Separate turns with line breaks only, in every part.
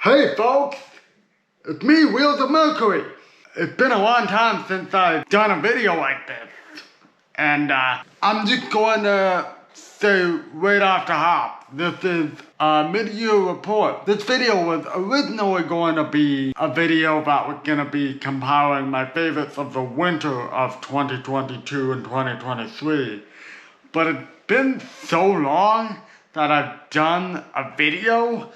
Hey folks, it's me, Wheels of Mercury. It's been a long time since I've done a video like this. And I'm just going to say right off the hop, this is a mid-year report. This video was originally going to be a video that was going to be compiling my favorites of the winter of 2022 and 2023. But it's been so long that I've done a video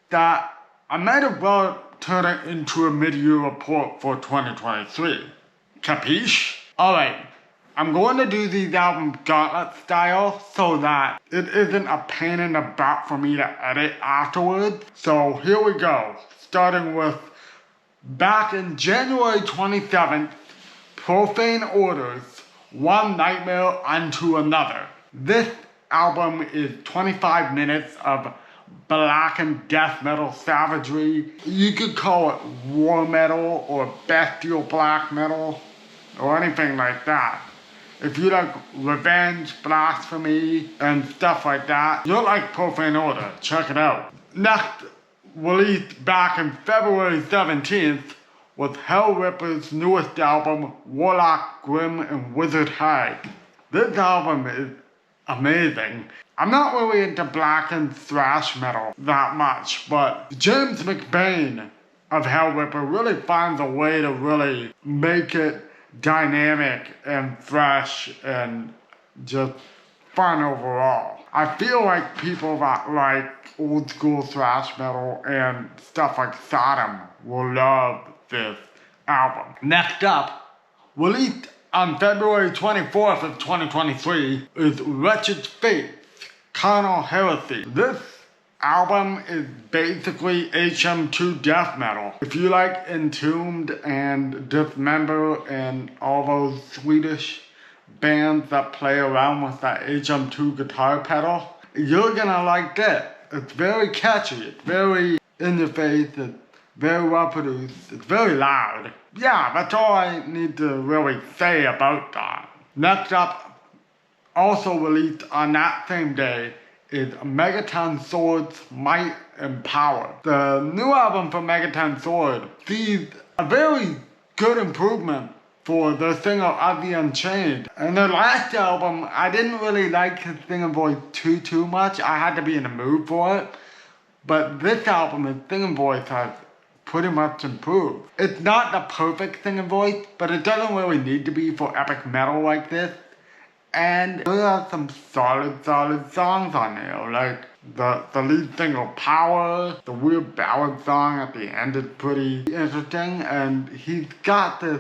that I might as well turn it into a mid-year report for 2023. Capiche? Alright, I'm going to do these albums gauntlet style so that it isn't a pain in the butt for me to edit afterwards. So here we go, starting with back in January 27th, Profane Orders, One Nightmare Unto Another. This album is 25 minutes of black and death metal savagery. You could call it war metal or bestial black metal or anything like that. If you like revenge, blasphemy, and stuff like that, you'll like Profane Order. Check it out. Next, released back in February 17th, was Hellripper's newest album, Warlocks, Grim, and Withered Hags. This album is amazing. I'm not really into black and thrash metal that much, but James McBain of Hellripper really finds a way to really make it dynamic and fresh and just fun overall. I feel like people that like old school thrash metal and stuff like Sodom will love this album. Next up, released on February 24th of 2023 is Wretched Fate, Carnal Heresy. This album is basically HM2 death metal. If you like Entombed and Dismember and all those Swedish bands that play around with that HM2 guitar pedal, you're gonna like this. It's very catchy, it's very in your face, it's very well produced, it's very loud. Yeah, that's all I need to really say about that. Next up, also released on that same day, is Megaton Sword's Might and Power. The new album from Megaton Sword sees a very good improvement for the singer of The Unchained. And their last album, I didn't really like his singing voice too much. I had to be in the mood for it. But this album, his singing voice has pretty much improved. It's not the perfect singing voice, but it doesn't really need to be for epic metal like this. And there are some solid songs on there, like the lead single Power, the weird ballad song at the end is pretty interesting, and he's got this,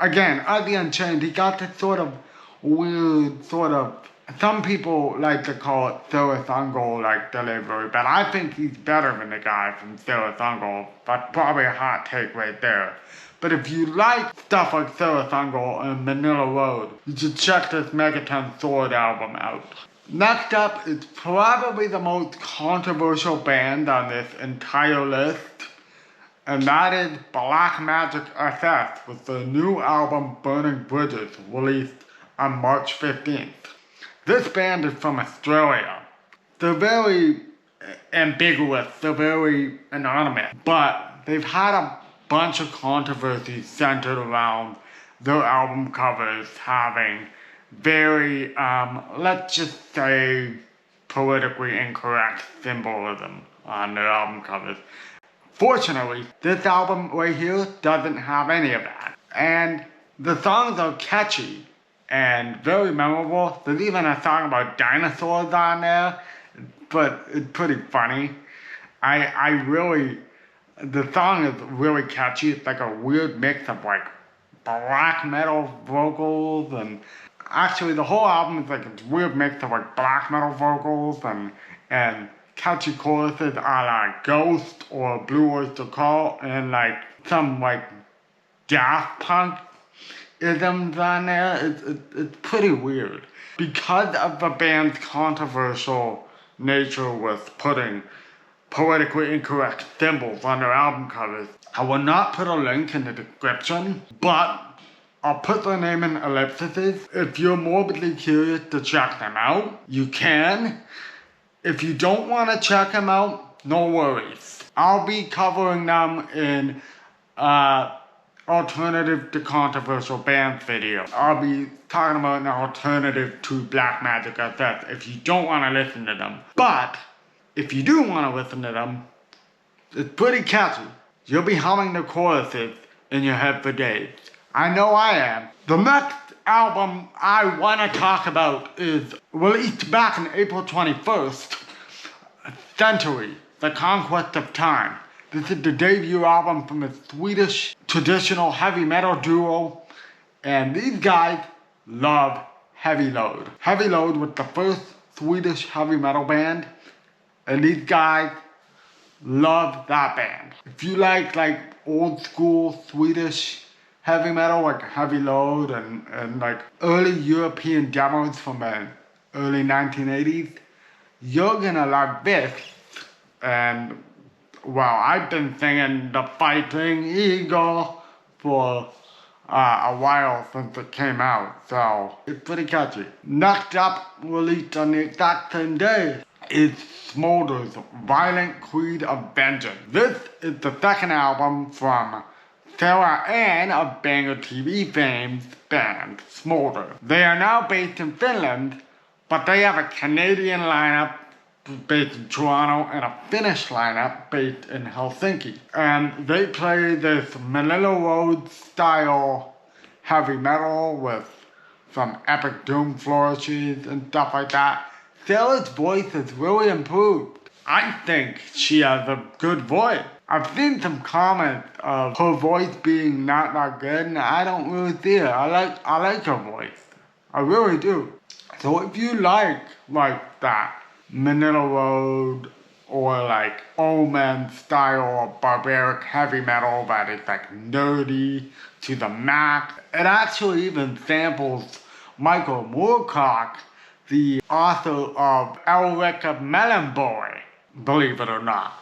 again, at The Unchained, he got this sort of weird, some people like to call it Sarathungal like delivery, but I think he's better than the guy from Sarathungal. That's probably a hot take right there. But if you like stuff like Sarathungal and Manila Road, you should check this Megaton Sword album out. Next up is probably the most controversial band on this entire list, and that is Magick SS with the new album Burning Bridges, released on March 15th. This band is from Australia. They're very ambiguous, they're very anonymous, but they've had a bunch of controversies centered around their album covers having very, let's just say, politically incorrect symbolism on their album covers. Fortunately, this album right here doesn't have any of that. And the songs are catchy and very memorable. There's even a song about dinosaurs on there, but it's pretty funny. The song is really catchy. It's like a weird mix of like black metal vocals, and actually the whole album is like a weird mix of like black metal vocals and catchy choruses a la Ghost or Blue Oyster Cult, and like some like Daft Punk isms on there. It's pretty weird. Because of the band's controversial nature with putting politically incorrect symbols on their album covers, I will not put a link in the description, but I'll put their name in ellipses. If you're morbidly curious to check them out, you can. If you don't want to check them out, no worries. I'll be covering them in alternative to controversial bands video. I'll be talking about an alternative to Black Magick SS if you don't want to listen to them. But if you do want to listen to them, it's pretty catchy. You'll be humming the choruses in your head for days. I know I am. The next album I want to talk about is released back on April 21st, Century, The Conquest of Time. This is the debut album from a Swedish traditional heavy metal duo, and these guys love Heavy Load. Heavy Load was the first Swedish heavy metal band, and these guys love that band. If you like old school Swedish heavy metal, like Heavy Load and like early European demos from the early 1980s, you're gonna love this. And well, I've been singing The Fighting Eagle for a while since it came out, so it's pretty catchy. Next up, released on the exact same day, is Smoulder's Violent Creed of Vengeance. This is the second album from Sarah Ann of Banger TV fame's band, Smoulder. They are now based in Finland, but they have a Canadian lineup based in Toronto and a Finnish lineup based in Helsinki. And they play this Manila Road style heavy metal with some epic doom flourishes and stuff like that. Sarah's voice has really improved. I think she has a good voice. I've seen some comments of her voice being not that good, and I don't really see it. I like her voice. I really do. So if you like that Manila Road or like Omen style of barbaric heavy metal that is like nerdy to the max, it actually even samples Michael Moorcock, the author of Elric Melon Boy, believe it or not.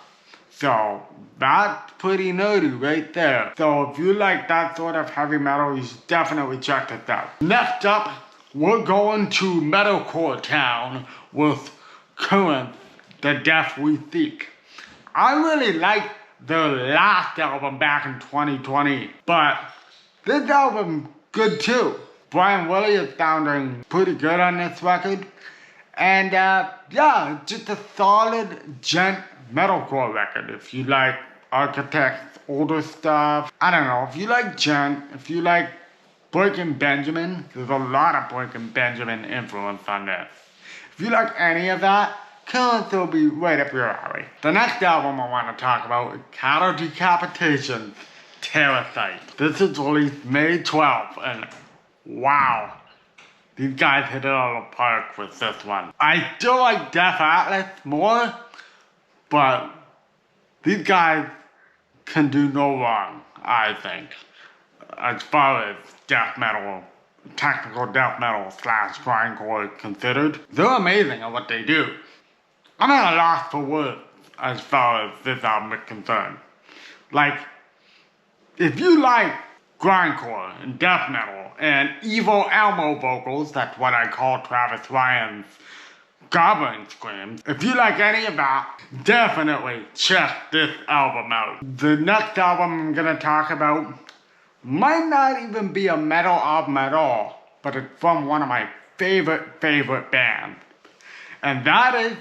So that's pretty nerdy right there. So if you like that sort of heavy metal, you should definitely check this out. Next up, we're going to metalcore town with Current, The Death We Seek. I really liked their last album back in 2020, but this album good too. Brian Willie is sounding pretty good on this record. And yeah, just a solid gent metalcore record. If you like Architect's older stuff, I don't know, if you like gent, if you like Breaking Benjamin, there's a lot of Breaking Benjamin influence on this. If you like any of that, Current will be right up your alley. The next album I want to talk about is Decapitation, Terrorsight. This is released May 12th, and wow, these guys hit it out of the park with this one. I still like Death Atlas more, but these guys can do no wrong, I think, as far as death metal, technical death metal / grindcore considered. They're amazing at what they do. I'm at a loss for words as far as this album is concerned. Like, if you like grindcore and death metal and evil Elmo vocals, that's what I call Travis Ryan's goblin screams. If you like any of that, definitely check this album out. The next album I'm gonna talk about might not even be a metal album at all, but it's from one of my favorite bands. And that is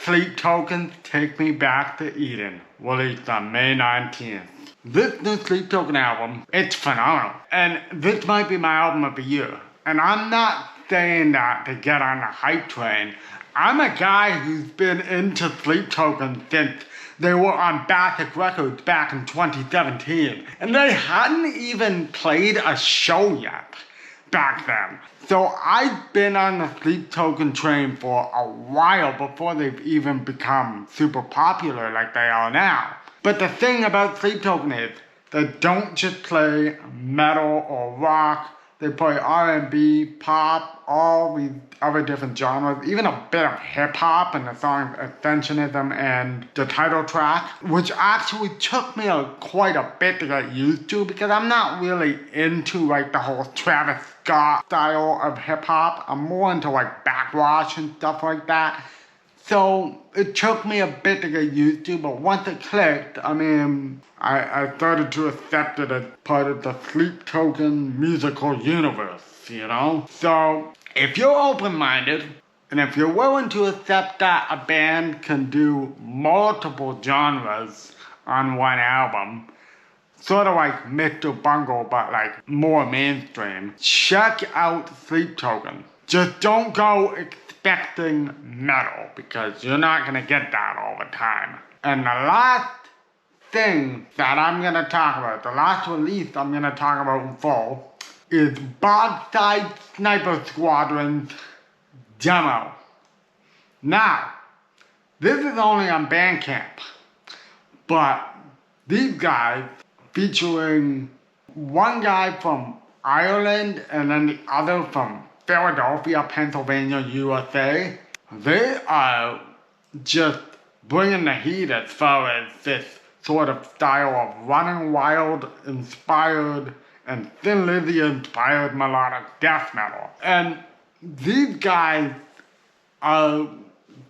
Sleep Token's Take Me Back to Eden, released on May 19th. This new Sleep Token album, it's phenomenal. And this might be my album of the year. And I'm not saying that to get on the hype train. I'm a guy who's been into Sleep Token since they were on Bathic Records back in 2017. And they hadn't even played a show yet back then. So I've been on the Sleep Token train for a while before they've even become super popular like they are now. But the thing about Sleep Token is they don't just play metal or rock. They play R&B, pop, all these other different genres, even a bit of hip-hop in the song Ascensionism and the title track, which actually took me quite a bit to get used to because I'm not really into like the whole Travis Scott style of hip-hop. I'm more into like backwash and stuff like that. So it took me a bit to get used to, but once it clicked, I mean, I started to accept it as part of the Sleep Token musical universe, you know? So if you're open-minded, and if you're willing to accept that a band can do multiple genres on one album, sort of like Mr. Bungle, but like more mainstream, check out Sleep Token. Just don't go expecting metal, because you're not gonna get that all the time. And the last thing that I'm gonna talk about, the last release I'm gonna talk about in full, is Bogside Sniper Squadron's demo. Now, this is only on Bandcamp, but these guys, featuring one guy from Ireland and then the other from Philadelphia, Pennsylvania, USA, they are just bringing the heat as far as this sort of style of Running Wild inspired and Thin Lizzy inspired melodic death metal. And these guys are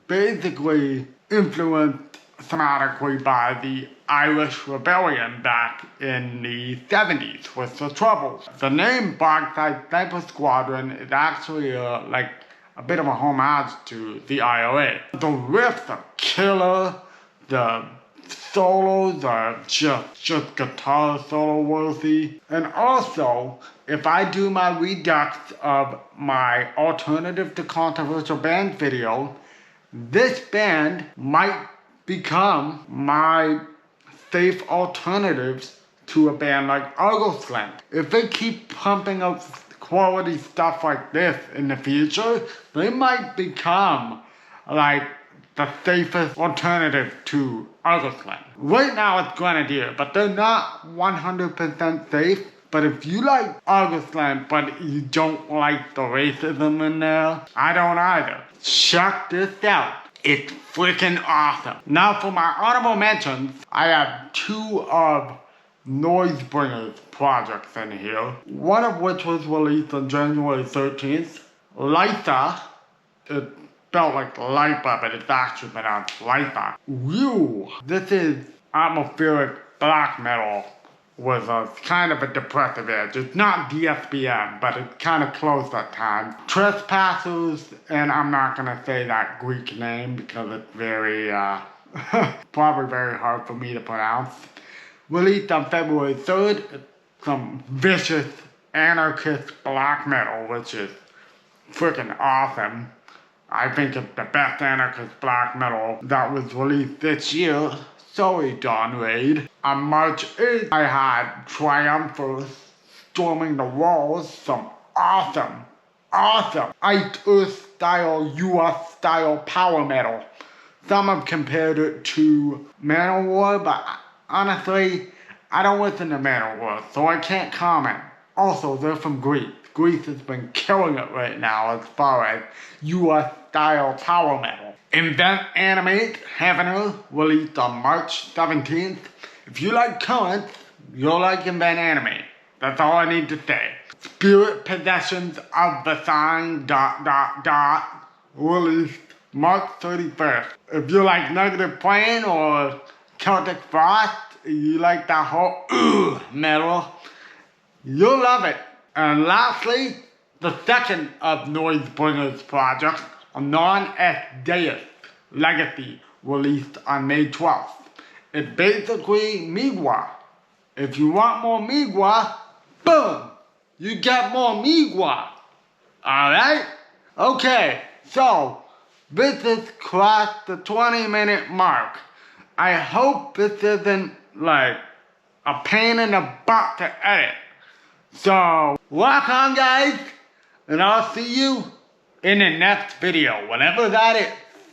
basically influenced thematically by the Irish Rebellion back in the 70s with the Troubles. The name Bogside Sniper Squadron is actually like a bit of a homage to the IRA. The riffs are killer, the solos are just guitar solo worthy. And also, if I do my redux of my alternative to controversial band video, this band might become my safe alternatives to a band like Argosland. If they keep pumping out quality stuff like this in the future, they might become like the safest alternative to Argosland. Right now it's Grenadier, but they're not 100% safe. But if you like Argosland, but you don't like the racism in there, I don't either. Check this out. It's freaking awesome. Now for my honorable mentions, I have two of Noisebringer's projects in here. One of which was released on January 13th. Lytha, it spelled like Lipa, but it's actually pronounced Lytha. Whew, this is atmospheric black metal with a kind of a depressive edge. It's not DSBM, but it's kind of close at times. Trespassers, and I'm not gonna say that Greek name because it's very, probably very hard for me to pronounce. Released on February 3rd, it's some vicious anarchist black metal, which is freaking awesome. I think it's the best anarchist black metal that was released this year. Sorry, Don Raid. On March 8th, I had Triumphers Storming the Walls, some awesome Iced Earth style, US style power metal. Some have compared it to Manowar, but honestly, I don't listen to Manowar, so I can't comment. Also, they're from Greece. Greece has been killing it right now as far as US style power metal. Invent Animate Heavener, released on March 17th. If you like current, you'll like Invent Animate. That's all I need to say. Spirit Possessions of the Sign ... released March 31st. If you like Negative Plane or Celtic Frost, you like that whole metal, you'll love it. And lastly, the second of Noisebringer's projects, a non-S-Deist Legacy, released on May 12th. It's basically Migwa. If you want more Migwa, boom, you get more Migwa. Alright? Okay, so this has crossed the 20-minute mark. I hope this isn't like a pain in the butt to edit. So, rock on guys, and I'll see you in the next video, whenever that is.